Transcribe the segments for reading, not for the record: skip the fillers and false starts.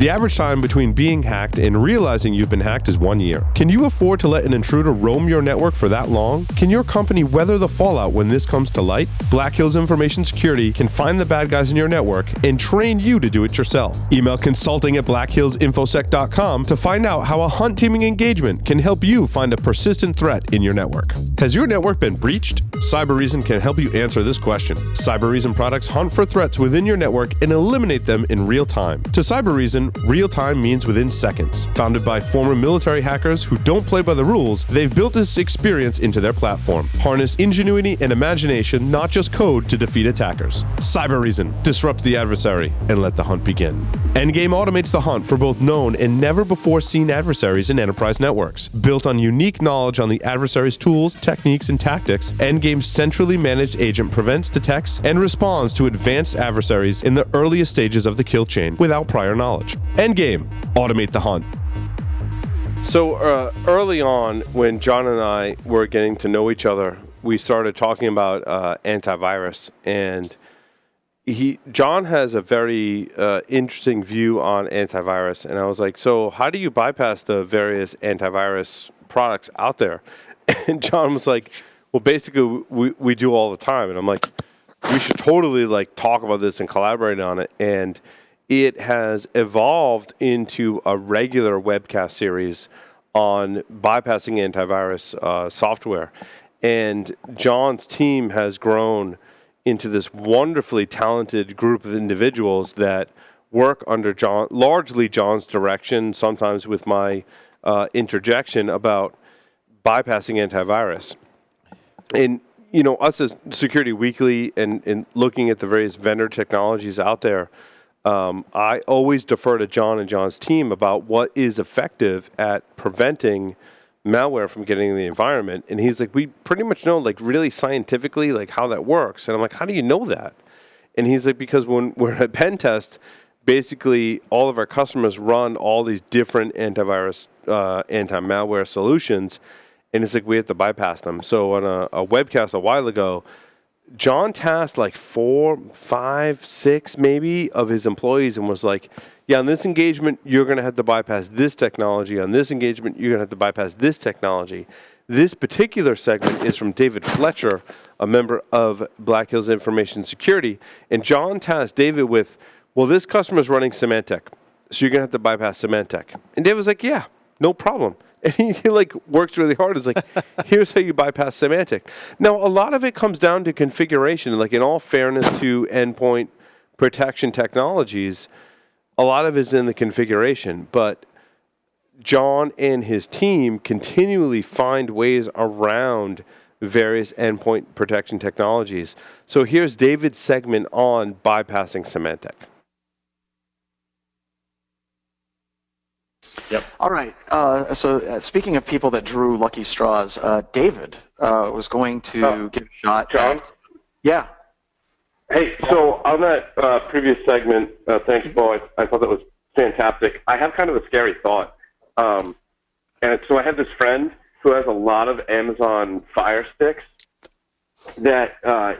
The average time between being hacked and realizing you've been hacked is 1 year. Can you afford to let an intruder roam your network for that long? Can your company weather the fallout when this comes to light? Black Hills Information Security can find the bad guys in your network and train you to do it yourself. Email consulting@blackhillsinfosec.com to find out how a hunt teaming engagement can help you find a persistent threat in your network. Has your network been breached? Cybereason can help you answer this question. Cybereason products hunt for threats within your network and eliminate them in real time. To Cybereason, real time means within seconds. Founded by former military hackers who don't play by the rules, they've built this experience into their platform. Harness ingenuity and imagination, not just code, to defeat attackers. Cybereason, disrupt the adversary and let the hunt begin. Endgame automates the hunt for both known and never-before-seen adversaries in enterprise networks. Built on unique knowledge on the adversary's tools, techniques, and tactics, Endgame's centrally managed agent prevents, detects, and responds to advanced adversaries in the earliest stages of the kill chain without prior knowledge. Endgame, automate the hunt. So early on, when John and I were getting to know each other, we started talking about antivirus, and John has a very interesting view on antivirus, and I was like, so how do you bypass the various antivirus products out there? And John was like, well, basically we do all the time. And I'm like, we should totally like talk about this and collaborate on it. And it has evolved into a regular webcast series on bypassing antivirus software. And John's team has grown into this wonderfully talented group of individuals that work under largely John's direction, sometimes with my interjection about bypassing antivirus. And, you know, us as Security Weekly and looking at the various vendor technologies out there, I always defer to John and John's team about what is effective at preventing malware from getting in the environment. And he's like, we pretty much know, like, really scientifically, like, how that works. And I'm like, how do you know that? And he's like, because when we're at pen test, basically all of our customers run all these different antivirus, anti-malware solutions. And it's like, we have to bypass them. So on a webcast a while ago, John tasked like 4, 5, 6 maybe of his employees and was like, yeah, on this engagement, you're going to have to bypass this technology. On this engagement, you're going to have to bypass this technology. This particular segment is from David Fletcher, a member of Black Hills Information Security. And John tasked David with, well, this customer is running Symantec, so you're going to have to bypass Symantec. And David was like, yeah, no problem. And he like works really hard. It's like, here's how you bypass Symantec. Now, a lot of it comes down to configuration. Like, in all fairness to endpoint protection technologies, a lot of it is in the configuration. But John and his team continually find ways around various endpoint protection technologies. So here's David's segment on bypassing Symantec. Yep. All right. So speaking of people that drew lucky straws, David was going to give a shot. John? Yeah. Hey, so on that previous segment, thanks, Bo. I thought that was fantastic. I have kind of a scary thought. And so I have this friend who has a lot of Amazon Fire Sticks that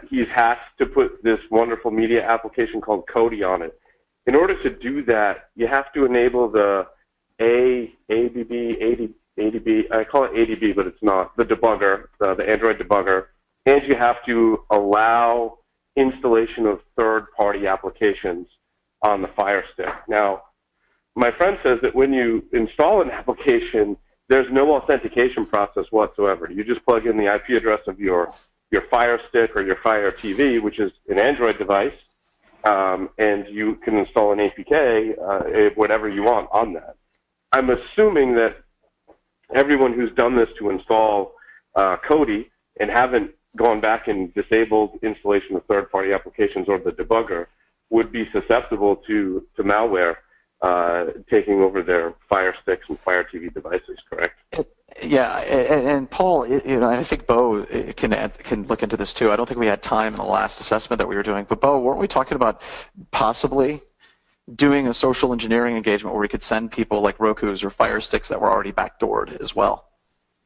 he's hacked to put this wonderful media application called Encoding on it. In order to do that, you have to enable the ADB, I call it ADB, but it's not, the debugger, the Android debugger, and you have to allow installation of third-party applications on the Fire Stick. Now, my friend says that when you install an application, there's no authentication process whatsoever. You just plug in the IP address of your Fire Stick or your Fire TV, which is an Android device, and you can install an APK, whatever you want on that. I'm assuming that everyone who's done this to install Encoding and haven't gone back and disabled installation of third-party applications or the debugger would be susceptible to malware taking over their Fire Sticks and Fire TV devices, correct? Yeah, and Paul, I think Bo can look into this too. I don't think we had time in the last assessment that we were doing, but Bo, weren't we talking about possibly doing a social engineering engagement where we could send people like Rokus or Fire Sticks that were already backdoored as well?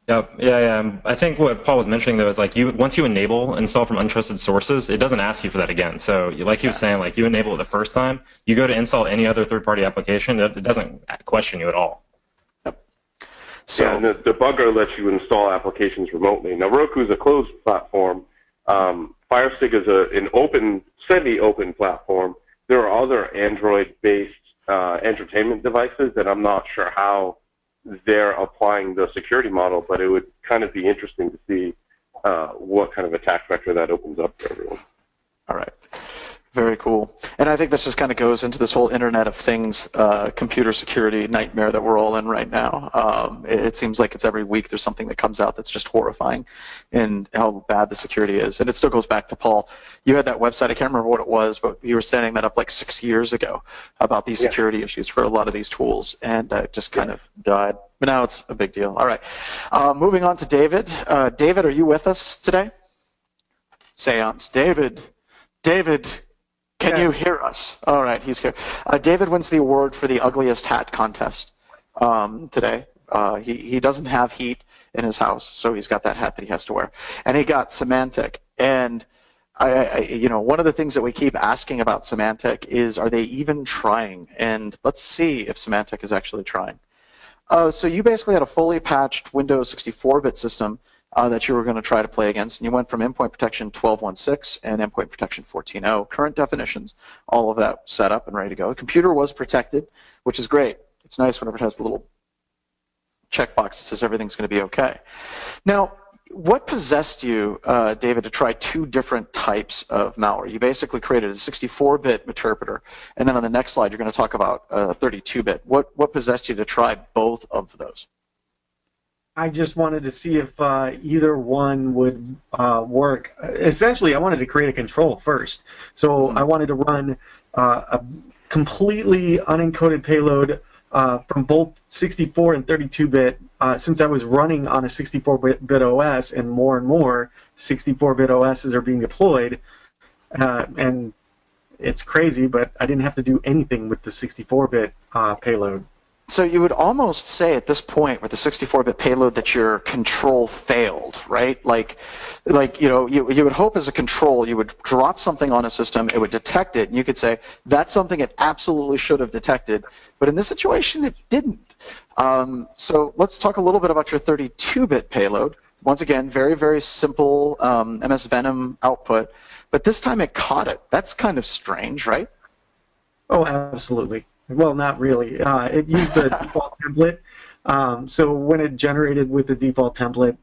Yep. Yeah. I think what Paul was mentioning though is like once you enable install from untrusted sources, it doesn't ask you for that again. So like he was saying, like you enable it the first time, you go to install any other third-party application, it doesn't question you at all. So and the debugger lets you install applications remotely. Now Roku is a closed platform. Firestick is an open, semi-open platform. There are other Android-based entertainment devices that I'm not sure how they're applying the security model, but it would kind of be interesting to see what kind of attack vector that opens up for everyone. All right. Very cool. And I think this just kind of goes into this whole Internet of Things computer security nightmare that we're all in right now. It seems like it's every week there's something that comes out that's just horrifying in how bad the security is. And it still goes back to, Paul, you had that website, I can't remember what it was, but you were standing that up like 6 years ago about these security issues for a lot of these tools, and it just kind of died. But now it's a big deal. All right. Moving on to David. David, are you with us today? Seance. David. Can you hear us? All right, he's here. David wins the award for the ugliest hat contest today. He doesn't have heat in his house, so he's got that hat that he has to wear. And he got Symantec. And one of the things that we keep asking about Symantec is, are they even trying? And let's see if Symantec is actually trying. So you basically had a fully patched Windows 64-bit system that you were going to try to play against, and you went from endpoint protection 12.1.6 and endpoint protection 14.0, current definitions, all of that set up and ready to go. The computer was protected, which is great. It's nice whenever it has the little checkbox that says everything's going to be okay. Now, what possessed you, David, to try two different types of malware? You basically created a 64-bit interpreter, and then on the next slide you're going to talk about 32-bit. What possessed you to try both of those? I just wanted to see if either one would work. Essentially, I wanted to create a control first. So I wanted to run a completely unencoded payload from both 64 and 32-bit, since I was running on a 64-bit OS, and more 64-bit OSs are being deployed. And it's crazy, but I didn't have to do anything with the 64-bit payload. So you would almost say at this point with the 64-bit payload that your control failed, right? Like you would hope as a control you would drop something on a system, it would detect it, and you could say that's something it absolutely should have detected. But in this situation, it didn't. So let's talk a little bit about your 32-bit payload. Once again, very, very simple MS Venom output, but this time it caught it. That's kind of strange, right? Oh, absolutely. Well, not really. It used the default template. So when it generated with the default template,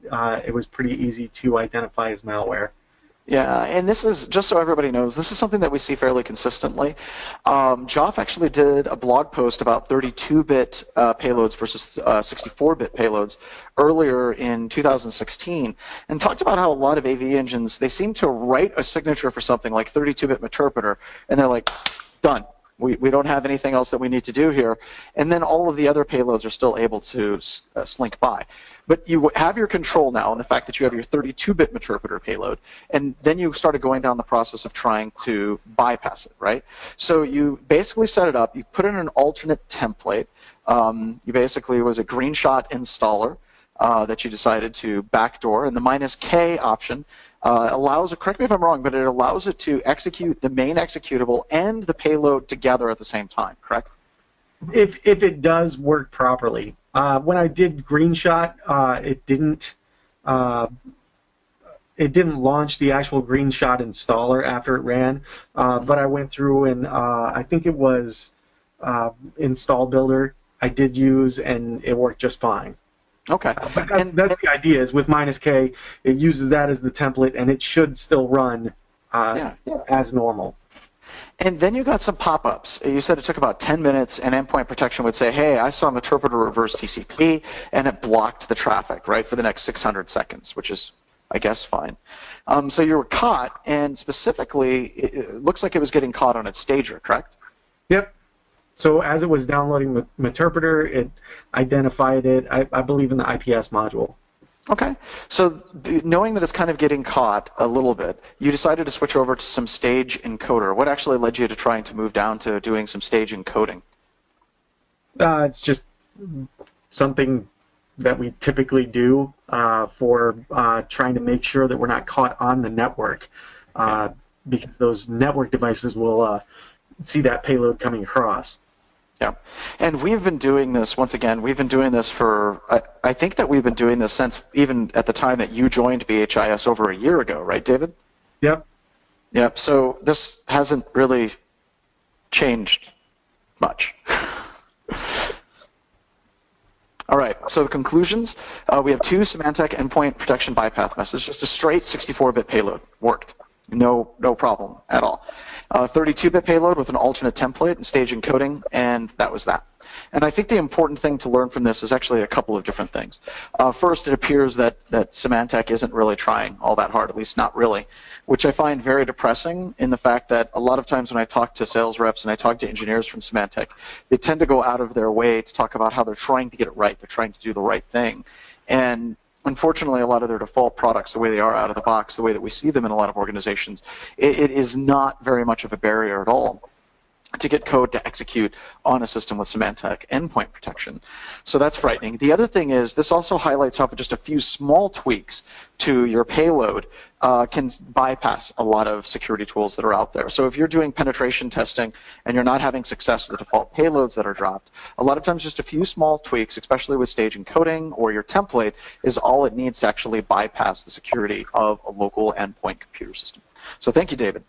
it was pretty easy to identify as malware. Yeah, and this is, just so everybody knows, this is something that we see fairly consistently. Joff actually did a blog post about 32-bit payloads versus 64-bit payloads earlier in 2016, and talked about how a lot of AV engines, they seem to write a signature for something like 32-bit interpreter, and they're like, done. We don't have anything else that we need to do here, and then all of the other payloads are still able to slink by. But you have your control now in the fact that you have your 32-bit interpreter payload, and then you started going down the process of trying to bypass it, right? So you basically set it up, you put in an alternate template, you basically was a green shot installer that you decided to backdoor, and the -K option allows it, correct me if I'm wrong, but it allows it to execute the main executable and the payload together at the same time, correct? If it does work properly. When I did Green Shot, it didn't launch the actual Green Shot installer after it ran, but I went through and I think it was Install Builder I did use, and it worked just fine. Okay. But that's the idea, is with -K, it uses that as the template, and it should still run as normal. And then you got some pop-ups. You said it took about 10 minutes, and endpoint protection would say, hey, I saw an interpreter reverse TCP, and it blocked the traffic, right, for the next 600 seconds, which is, I guess, fine. So you were caught, and specifically, it looks like it was getting caught on its stager, correct? Yep. So as it was downloading Meterpreter, it identified it, I believe, in the IPS module. Okay. So knowing that it's kind of getting caught a little bit, you decided to switch over to some stage encoder. What actually led you to trying to move down to doing some stage encoding? It's just something that we typically do for trying to make sure that we're not caught on the network, because those network devices will see that payload coming across. Yeah, and we've been doing this, once again, we've been doing this for, I think that we've been doing this since even at the time that you joined BHIS over a year ago, right, David? Yep. Yep, so this hasn't really changed much. All right, so the conclusions, we have 2 Symantec endpoint protection bypass messages, just a straight 64-bit payload, worked. No problem at all. 32-bit payload with an alternate template and stage encoding, and that was that. And I think the important thing to learn from this is actually a couple of different things. First, it appears that Symantec isn't really trying all that hard, at least not really, which I find very depressing in the fact that a lot of times when I talk to sales reps and I talk to engineers from Symantec, they tend to go out of their way to talk about how they're trying to get it right, they're trying to do the right thing. And unfortunately, a lot of their default products, the way they are out of the box, the way that we see them in a lot of organizations, it is not very much of a barrier at all to get code to execute on a system with Symantec endpoint protection. So that's frightening. The other thing is this also highlights how just a few small tweaks to your payload can bypass a lot of security tools that are out there. So if you're doing penetration testing and you're not having success with the default payloads that are dropped, a lot of times just a few small tweaks, especially with stage encoding or your template, is all it needs to actually bypass the security of a local endpoint computer system. So thank you, David.